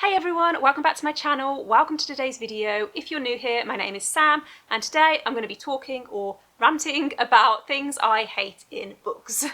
Hey everyone, welcome back to my channel. Welcome to today's video. If you're new here, my name is Sam, and today I'm going to be talking or ranting about things I hate in books.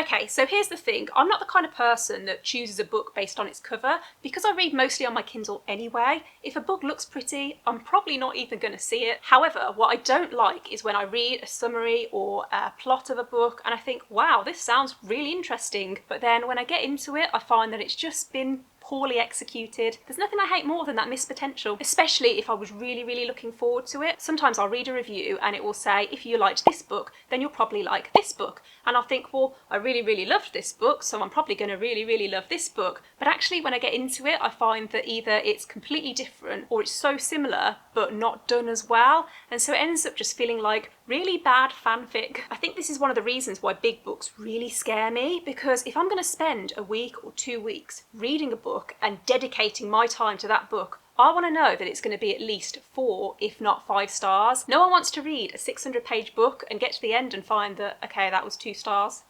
Okay, so here's the thing. I'm not the kind of person that chooses a book based on its cover, because I read mostly on my Kindle anyway. If a book looks pretty, I'm probably not even going to see it. However, what I don't like is when I read a summary or a plot of a book and I think, wow, this sounds really interesting. But then when I get into it, I find that it's just been poorly executed. There's nothing I hate more than that missed potential, especially if I was really looking forward to it. Sometimes I'll read a review and it will say, if you liked this book, then you'll probably like this book. And I'll think, well, I really loved this book, so I'm probably going to really love this book. But actually, when I get into it, I find that either it's completely different or it's so similar, but not done as well. And so it ends up just feeling like really bad fanfic. I think this is one of the reasons why big books really scare me, because if I'm going to spend a week or 2 weeks reading a book and dedicating my time to that book, I want to know that it's going to be at least 4, if not 5 stars. No one wants to read a 600-page book and get to the end and find that, okay, that was 2 stars.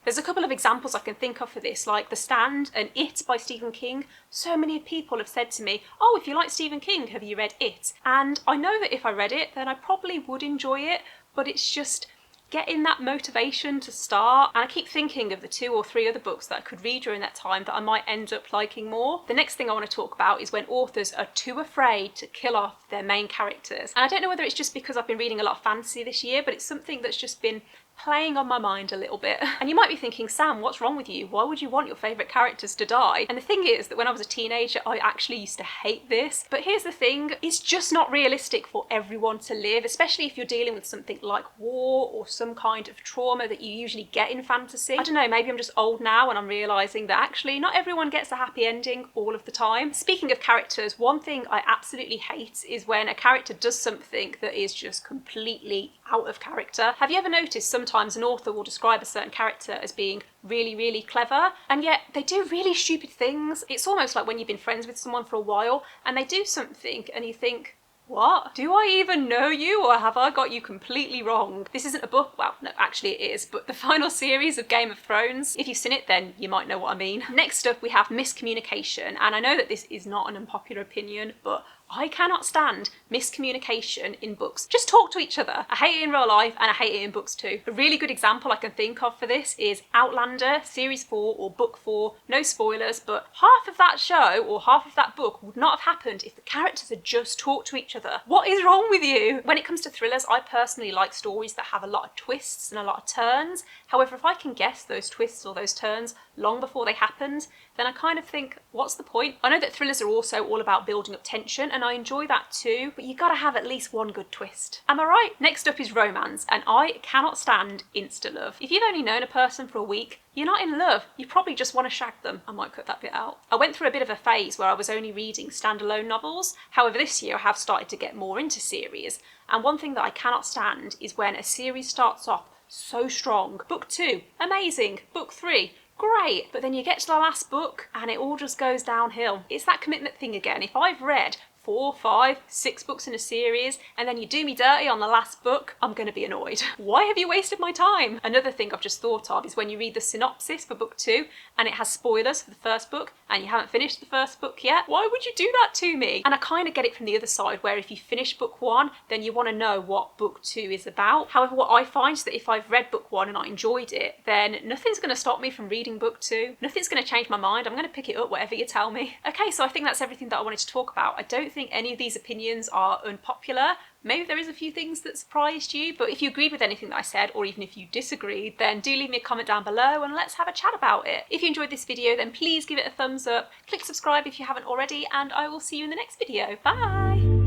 There's a couple of examples I can think of for this, like The Stand and It by Stephen King. So many people have said to me, oh, if you like Stephen King, have you read It? And I know that if I read it, then I probably would enjoy it, but it's just getting that motivation to start. And I keep thinking of the 2 or 3 other books that I could read during that time that I might end up liking more. The next thing I want to talk about is when authors are too afraid to kill off their main characters. And I don't know whether it's just because I've been reading a lot of fantasy this year, but it's something that's just been playing on my mind a little bit. And you might be thinking, Sam, what's wrong with you? Why would you want your favourite characters to die? And the thing is that when I was a teenager, I actually used to hate this. But here's the thing, it's just not realistic for everyone to live, especially if you're dealing with something like war or some kind of trauma that you usually get in fantasy. I don't know, maybe I'm just old now and I'm realising that actually not everyone gets a happy ending all of the time. Speaking of characters, one thing I absolutely hate is when a character does something that is just completely out of character. Have you ever noticed sometimes an author will describe a certain character as being really clever, and yet they do really stupid things? It's almost like when you've been friends with someone for a while and they do something and you think, what? Do I even know you, or have I got you completely wrong? This isn't a book, well, no, actually it is, but the final series of Game of Thrones. If you've seen it, then you might know what I mean. Next up, we have miscommunication, and I know that this is not an unpopular opinion, but I cannot stand miscommunication in books. Just talk to each other. I hate it in real life and I hate it in books too. A really good example I can think of for this is Outlander, series 4 or book 4. No spoilers, but half of that show or half of that book would not have happened if the characters had just talked to each other. What is wrong with you? When it comes to thrillers, I personally like stories that have a lot of twists and a lot of turns. However, if I can guess those twists or those turns long before they happened, then I kind of think, what's the point? I know that thrillers are also all about building up tension, and I enjoy that too, but you gotta have at least one good twist. Am I right? Next up is romance, and I cannot stand insta-love. If you've only known a person for a week, you're not in love, you probably just want to shag them. I might cut that bit out. I went through a bit of a phase where I was only reading standalone novels. However, this year I have started to get more into series, and one thing that I cannot stand is when a series starts off so strong. Book 2, amazing. Book 3, great. But then you get to the last book and it all just goes downhill. It's that commitment thing again. If I've read 4, 5, 6 books in a series and then you do me dirty on the last book, I'm going to be annoyed. Why have you wasted my time? Another thing I've just thought of is when you read the synopsis for book 2 and it has spoilers for the first book and you haven't finished the first book yet. Why would you do that to me? And I kind of get it from the other side, where if you finish book 1, then you want to know what book 2 is about. However, what I find is that if I've read book 1 and I enjoyed it, then nothing's going to stop me from reading book 2. Nothing's going to change my mind. I'm going to pick it up whatever you tell me. Okay, so I think that's everything that I wanted to talk about. I don't think any of these opinions are unpopular. Maybe there is a few things that surprised you, but if you agreed with anything that I said, or even if you disagreed, then do leave me a comment down below and let's have a chat about it. If you enjoyed this video, then please give it a thumbs up, click subscribe if you haven't already, and I will see you in the next video. Bye!